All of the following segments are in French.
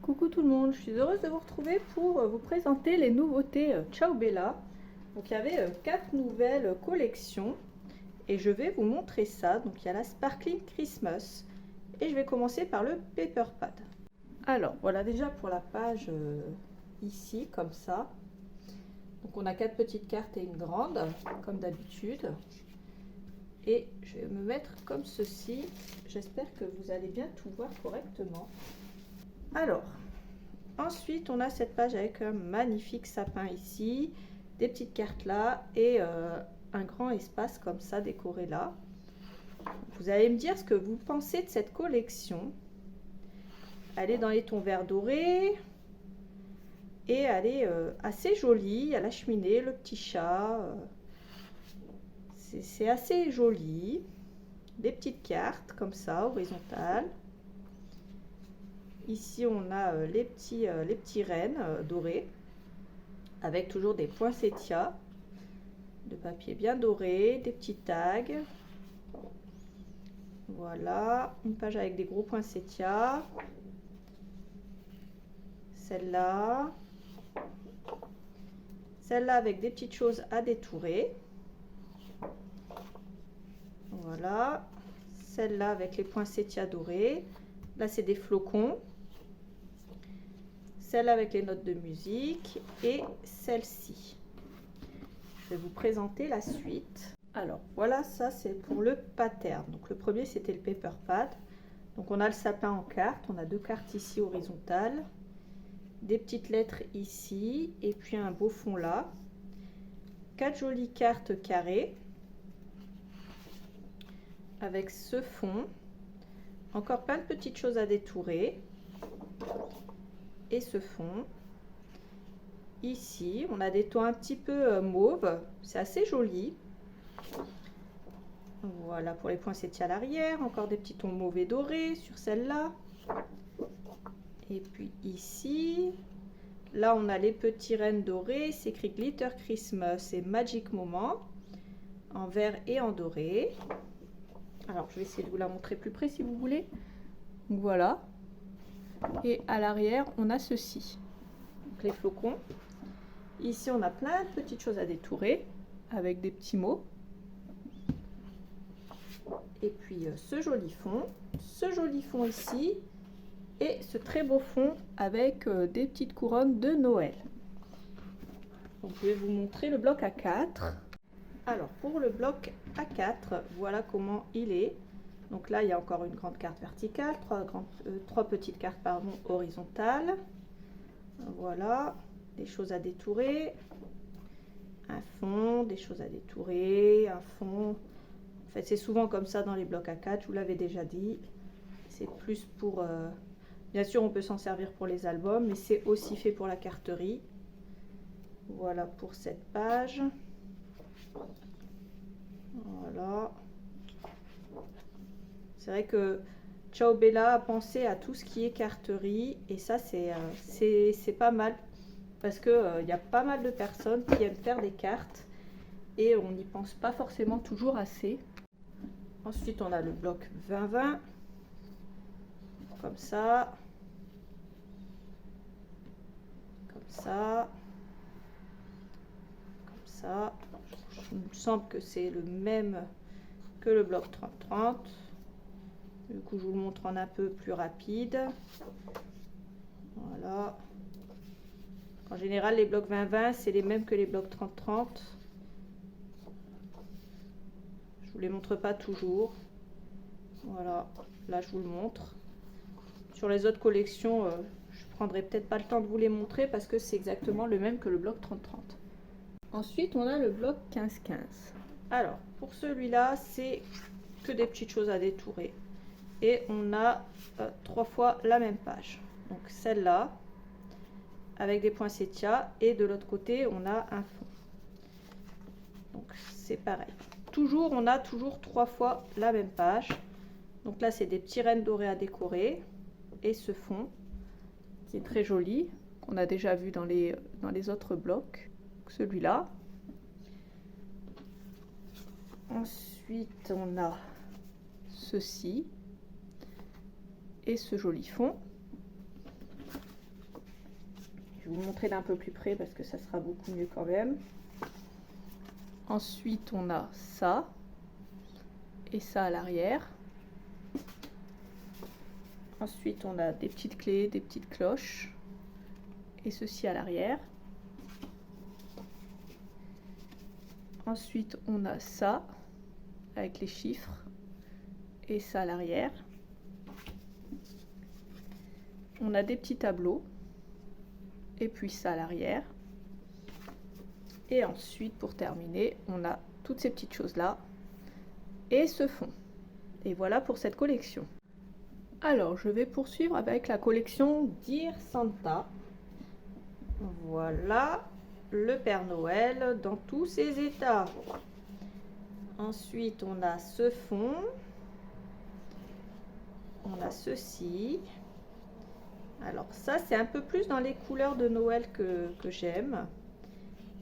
Coucou tout le monde, je suis heureuse de vous retrouver pour vous présenter les nouveautés Ciao Bella. Donc il y avait 4 nouvelles collections et je vais vous montrer ça. Donc il y a la Sparkling Christmas et je vais commencer par le Paper Pad. Alors voilà déjà pour la page ici comme ça. Donc on a 4 petites cartes et une grande comme d'habitude. Et je vais me mettre comme ceci. J'espère que vous allez bien tout voir correctement. Alors, ensuite, on a cette page avec un magnifique sapin ici, des petites cartes là et un grand espace comme ça décoré là. Vous allez me dire ce que vous pensez de cette collection. Elle est dans les tons vert doré et elle est assez jolie. À la cheminée, le petit chat. C'est assez joli. Des petites cartes comme ça, horizontales. Ici, on a les petits rennes dorés avec toujours des poinsettias de papier bien doré, des petits tags. Voilà, une page avec des gros poinsettias. Celle-là. Celle-là avec des petites choses à détourer. Voilà. Celle-là avec les poinsettias dorés. Là, c'est des flocons. Celle avec les notes de musique et celle-ci. Je vais vous présenter la suite. Alors voilà, ça c'est pour le pattern. Donc le premier c'était le paper pad. Donc on a le sapin en cartes, on a 2 cartes ici horizontales, des petites lettres ici et puis un beau fond là. 4 jolies cartes carrées avec ce fond. Encore plein de petites choses à détourer. Et ce fond. Ici, on a des tons un petit peu mauve. C'est assez joli. Voilà pour les poinsettias à l'arrière. Encore des petits tons mauve et dorés sur celle-là. Et puis ici, là on a les petits rennes dorés. C'est écrit Glitter Christmas et Magic Moment. En vert et en doré. Alors je vais essayer de vous la montrer plus près si vous voulez. Donc voilà. Et à l'arrière, on a ceci. Donc les flocons. Ici, on a plein de petites choses à détourer avec des petits mots. Et puis ce joli fond ici et ce très beau fond avec des petites couronnes de Noël. Donc, je vais vous montrer le bloc A4. Alors pour le bloc A4, voilà comment il est. Donc là, il y a encore une grande carte verticale, 3 petites cartes horizontales. Voilà, des choses à détourer, un fond, des choses à détourer, un fond. En fait, c'est souvent comme ça dans les blocs A4, je vous l'avais déjà dit. C'est plus pour... Bien sûr, on peut s'en servir pour les albums, mais c'est aussi fait pour la carterie. Voilà pour cette page. Voilà. C'est vrai que Ciao Bella a pensé à tout ce qui est carterie et ça c'est pas mal parce que y a pas mal de personnes qui aiment faire des cartes et on n'y pense pas forcément toujours assez. Ensuite on a le bloc 20-20 comme ça, comme ça, comme ça. Il me semble que c'est le même que le bloc 30-30. Du coup, je vous le montre en un peu plus rapide. Voilà. En général, les blocs 20-20, c'est les mêmes que les blocs 30-30. Je ne vous les montre pas toujours. Voilà. Là, je vous le montre. Sur les autres collections, je ne prendrai peut-être pas le temps de vous les montrer parce que c'est exactement le même que le bloc 30-30. Ensuite, on a le bloc 15-15. Alors, pour celui-là, c'est que des petites choses à détourer. Et on a 3 fois la même page. Donc celle-là, avec des poinsettias, et de l'autre côté, on a un fond. Donc c'est pareil. Toujours, on a toujours 3 fois la même page. Donc là, c'est des petits rennes dorés à décorer. Et ce fond, qui est très joli, qu'on a déjà vu dans les autres blocs. Celui-là. Ensuite, on a ceci. Et ce joli fond. vous le montrer d'un peu plus près parce que ça sera beaucoup mieux quand même. Ensuite, on a ça et ça à l'arrière. Ensuite, on a des petites clés, des petites cloches et ceci à l'arrière. Ensuite, on a ça avec les chiffres et ça à l'arrière. On a des petits tableaux et puis ça à l'arrière. Et ensuite, pour terminer, on a toutes ces petites choses-là et ce fond. Et voilà pour cette collection. Alors, je vais poursuivre avec la collection Dear Santa. Voilà le Père Noël dans tous ses états. Ensuite, on a ce fond. On a ceci. Alors ça, c'est un peu plus dans les couleurs de Noël que j'aime.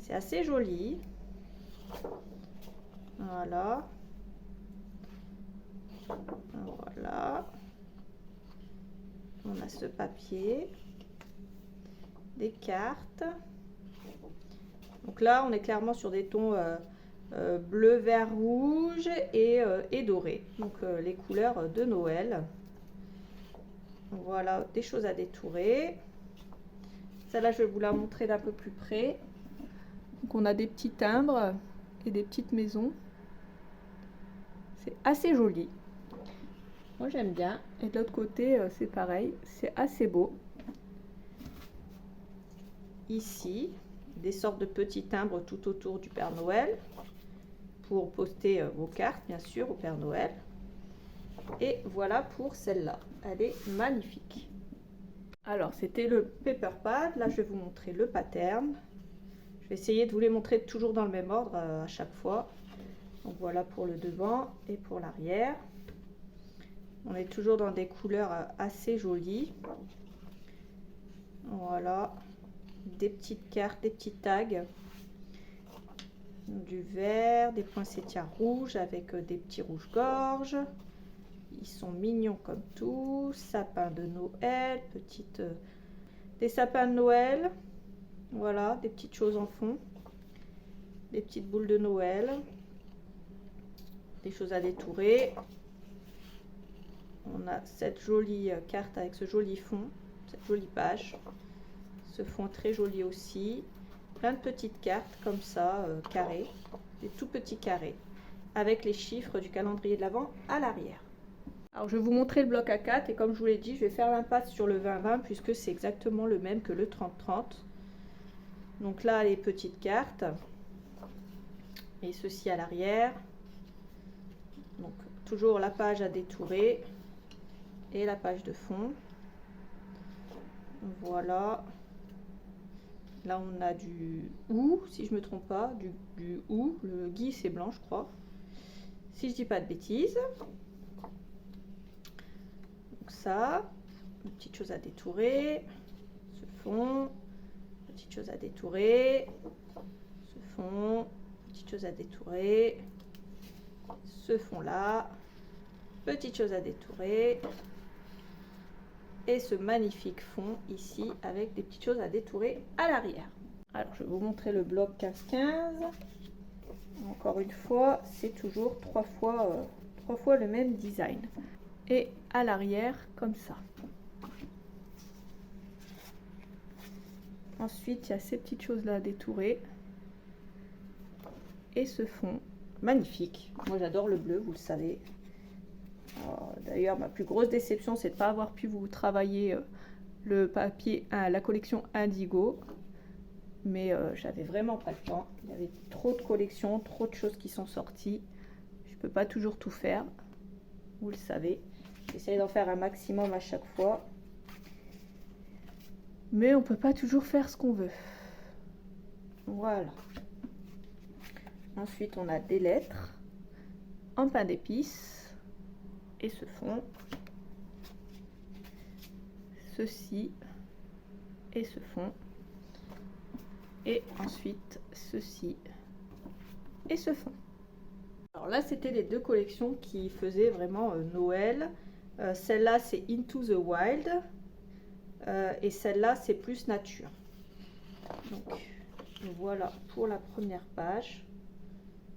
C'est assez joli. Voilà. Voilà. On a ce papier. Des cartes. Donc là, on est clairement sur des tons bleu, vert, rouge et doré. Donc les couleurs de Noël. Voilà, des choses à détourer. Celle-là, je vais vous la montrer d'un peu plus près. Donc on a des petits timbres et des petites maisons. C'est assez joli. Moi, j'aime bien. Et de l'autre côté, c'est pareil. C'est assez beau. Ici, des sortes de petits timbres tout autour du Père Noël pour poster vos cartes, bien sûr, au Père Noël. Et voilà pour celle-là. Elle est magnifique. Alors, c'était le paper pad. Là, je vais vous montrer le pattern. Je vais essayer de vous les montrer toujours dans le même ordre à chaque fois. Donc, voilà pour le devant et pour l'arrière. On est toujours dans des couleurs assez jolies. Voilà. Des petites cartes, des petits tags. Du vert, des poinsettias rouges avec des petits rouges-gorge. Ils sont mignons comme tout. Sapin de Noël, des sapins de Noël. Voilà, des petites choses en fond. Des petites boules de Noël. Des choses à détourer. On a cette jolie carte avec ce joli fond, cette jolie page. Ce fond très joli aussi. Plein de petites cartes comme ça, carrées. Des tout petits carrés. Avec les chiffres du calendrier de l'Avent à l'arrière. Alors je vais vous montrer le bloc A4 et comme je vous l'ai dit, je vais faire l'impasse sur le 20-20 puisque c'est exactement le même que le 30-30. Donc là, les petites cartes et ceci à l'arrière. Donc toujours la page à détourer et la page de fond. Voilà. Là, on a du ou, si je me trompe pas, du ou. Le gui, c'est blanc, je crois. Si je dis pas de bêtises. Ça, une petite chose à détourer, ce fond, petite chose à détourer, ce fond, petite chose à détourer, ce fond là, petite chose à détourer et ce magnifique fond ici avec des petites choses à détourer à l'arrière. Alors je vais vous montrer le bloc 15-15. Encore une fois, c'est toujours trois fois le même design. Et à l'arrière comme ça. Ensuite, il y a ces petites choses là à détourer et ce fond magnifique. Moi, j'adore le bleu, vous le savez. D'ailleurs, ma plus grosse déception, c'est de ne pas avoir pu vous travailler le papier, la collection Indigo. Mais j'avais vraiment pas le temps. Il y avait trop de collections, trop de choses qui sont sorties. Je peux pas toujours tout faire, vous le savez. J'essaie d'en faire un maximum à chaque fois. Mais on peut pas toujours faire ce qu'on veut. Voilà. Ensuite, on a des lettres en pain d'épices et ce fond. Ceci et ce fond. Et ensuite, ceci et ce fond. Alors là, c'était les deux collections qui faisaient vraiment Noël. Celle-là, c'est Into the Wild. Et celle-là, c'est plus nature. Donc voilà pour la première page.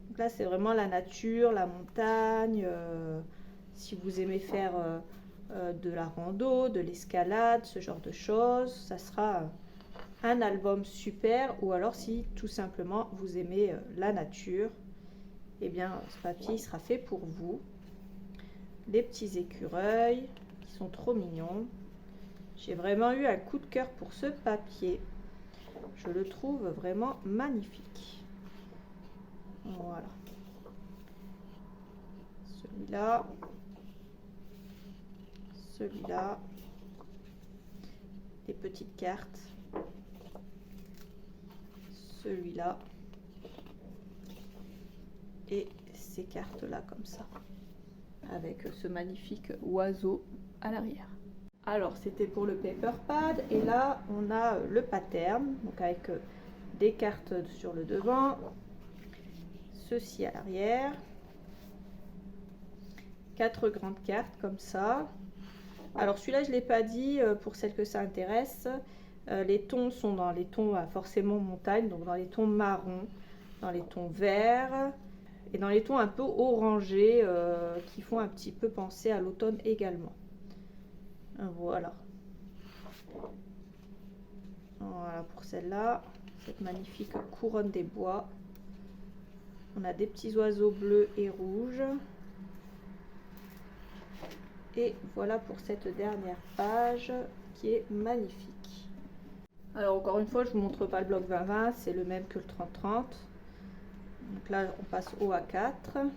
Donc là c'est vraiment la nature, la montagne. Si vous aimez faire de la rando, de l'escalade, ce genre de choses, ça sera un album super. Ou alors si tout simplement vous aimez la nature, et bien ce papier il sera fait pour vous. Les petits écureuils qui sont trop mignons. J'ai vraiment eu un coup de cœur pour ce papier. Je le trouve vraiment magnifique. Voilà. Celui-là. Celui-là. Les petites cartes. Celui-là. Et ces cartes-là comme ça. Avec ce magnifique oiseau à l'arrière. Alors c'était pour le paper pad et là on a le pattern, donc avec des cartes sur le devant, ceci à l'arrière, 4 grandes cartes comme ça. Alors celui-là je ne l'ai pas dit pour celles que ça intéresse, les tons sont dans les tons forcément montagne, donc dans les tons marron, dans les tons verts et dans les tons un peu orangés qui font un petit peu penser à l'automne également. Voilà. Voilà pour celle-là, cette magnifique couronne des bois. On a des petits oiseaux bleus et rouges. Et voilà pour cette dernière page qui est magnifique. Alors encore une fois, je vous montre pas le bloc 20-20, c'est le même que le 30-30. Donc là, on passe au A4.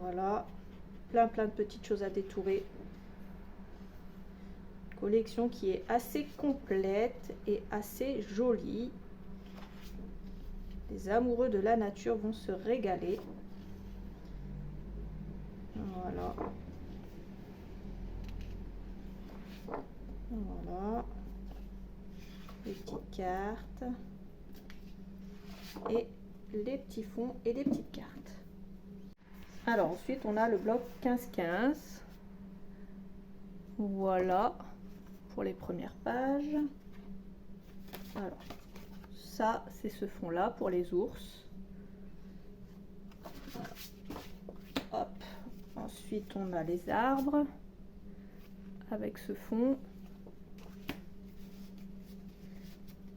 Voilà, plein de petites choses à détourer. Collection qui est assez complète et assez jolie. Les amoureux de la nature vont se régaler. Voilà. Voilà. Les petites cartes. Et les petits fonds et les petites cartes. Alors ensuite on a le bloc 15-15. Voilà. Pour les premières pages. Alors, ça, c'est ce fond-là pour les ours. Voilà. Hop. Ensuite, on a les arbres avec ce fond.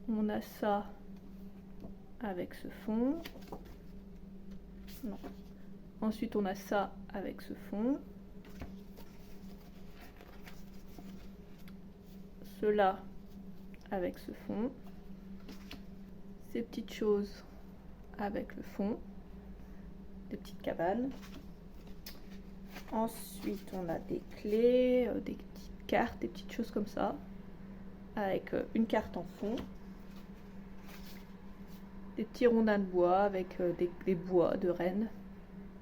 On a ça avec ce fond. Non. Ensuite, on a ça avec ce fond. Cela avec ce fond, ces petites choses avec le fond, des petites cabanes. Ensuite on a des clés, des petites cartes, des petites choses comme ça, avec une carte en fond, des petits rondins de bois avec des bois de renne,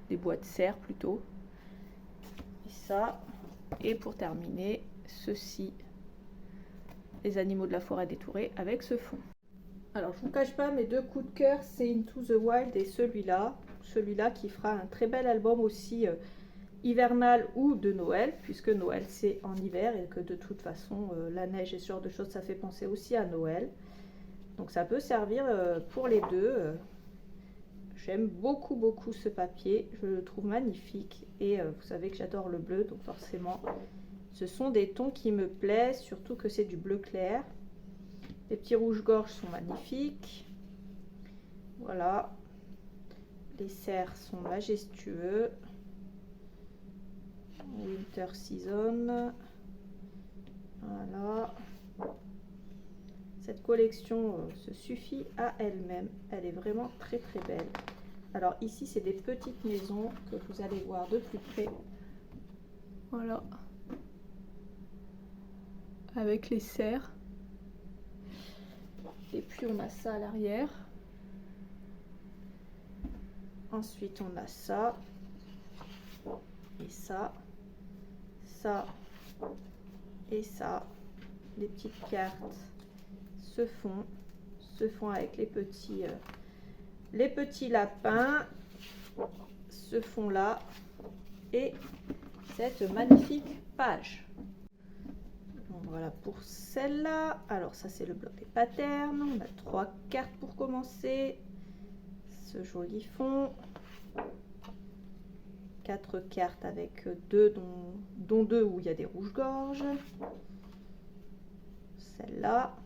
des bois de serre plutôt, et ça, et pour terminer, ceci, les animaux de la forêt détourés avec ce fond. Alors je vous cache pas, mes deux coups de cœur c'est Into the Wild et celui-là qui fera un très bel album aussi hivernal ou de Noël, puisque Noël c'est en hiver et que de toute façon la neige et ce genre de choses ça fait penser aussi à Noël, donc ça peut servir pour les deux. J'aime beaucoup ce papier, je le trouve magnifique et vous savez que j'adore le bleu, donc forcément ce sont des tons qui me plaisent, surtout que c'est du bleu clair. Les petits rouges-gorge sont magnifiques. Voilà. Les cerfs sont majestueux. Winter Season. Voilà. Cette collection se suffit à elle-même. Elle est vraiment très belle. Alors ici, c'est des petites maisons que vous allez voir de plus près. Voilà. Avec les cerfs. Et puis on a ça à l'arrière. Ensuite on a ça. Et ça. Ça. Et ça. Les petites cartes. Ce fond avec les petits lapins. Ce fond là. Et cette magnifique page. Voilà pour celle-là. Alors ça c'est le bloc des patterns. On a 3 cartes pour commencer. Ce joli fond. 4 cartes avec 2 dont 2 où il y a des rouges-gorges. Celle-là.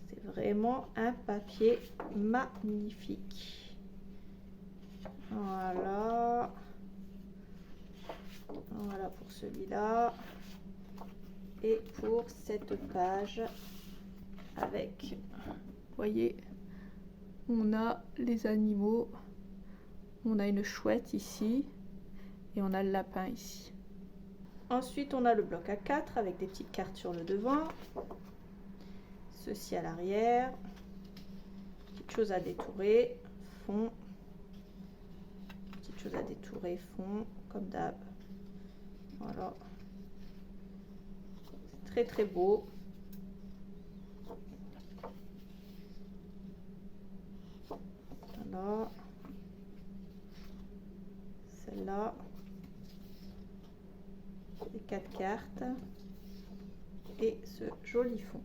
C'est vraiment un papier magnifique. Voilà. Voilà pour celui-là. Et pour cette page avec, vous voyez, on a les animaux. On a une chouette ici et on a le lapin ici. Ensuite, on a le bloc A4 avec des petites cartes sur le devant. Ceci à l'arrière. Petite chose à détourer, fond. Petite chose à détourer, fond, comme d'hab. Voilà. C'est très beau. Voilà. Celle-là. Les 4 cartes. Et ce joli fond.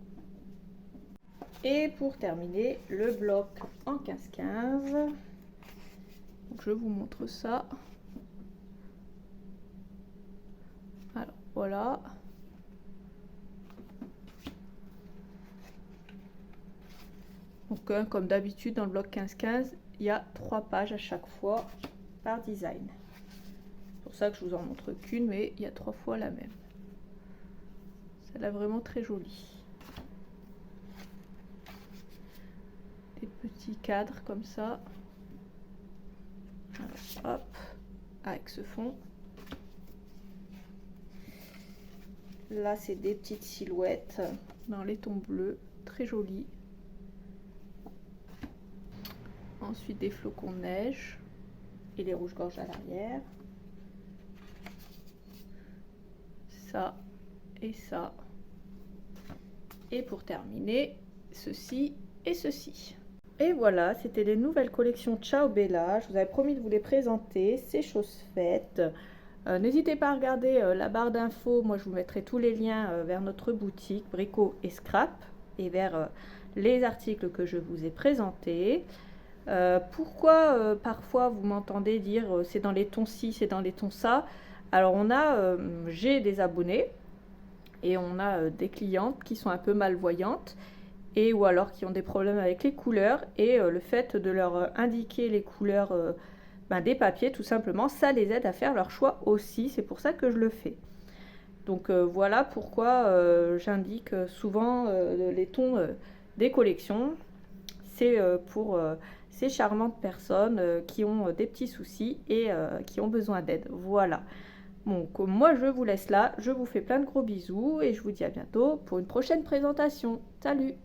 Et pour terminer, le bloc en 15-15. Donc je vous montre ça. Alors voilà. Donc comme d'habitude dans le bloc 15-15, il y a 3 pages à chaque fois par design. C'est pour ça que je vous en montre qu'une, mais il y a 3 fois la même. Celle-là vraiment très jolie. Des petits cadres comme ça. Alors, hop, avec ce fond. Là, c'est des petites silhouettes dans les tons bleus, très jolies. Ensuite, des flocons de neige et les rouges-gorges à l'arrière. Ça et ça. Et pour terminer, ceci et ceci. Et voilà, c'était les nouvelles collections Ciao Bella. Je vous avais promis de vous les présenter, c'est chose faite. N'hésitez pas à regarder la barre d'infos. Moi, je vous mettrai tous les liens vers notre boutique Brico et Scrap et vers les articles que je vous ai présentés. Pourquoi parfois vous m'entendez dire c'est dans les tons ci, c'est dans les tons ça. Alors j'ai des abonnés et on a des clientes qui sont un peu malvoyantes et ou alors qui ont des problèmes avec les couleurs et le fait de leur indiquer les couleurs des papiers tout simplement, ça les aide à faire leur choix aussi. C'est pour ça que je le fais. Donc voilà pourquoi j'indique souvent les tons des collections. C'est pour ces charmantes personnes qui ont des petits soucis et qui ont besoin d'aide. Voilà. Donc moi je vous laisse là, je vous fais plein de gros bisous et je vous dis à bientôt pour une prochaine présentation. Salut!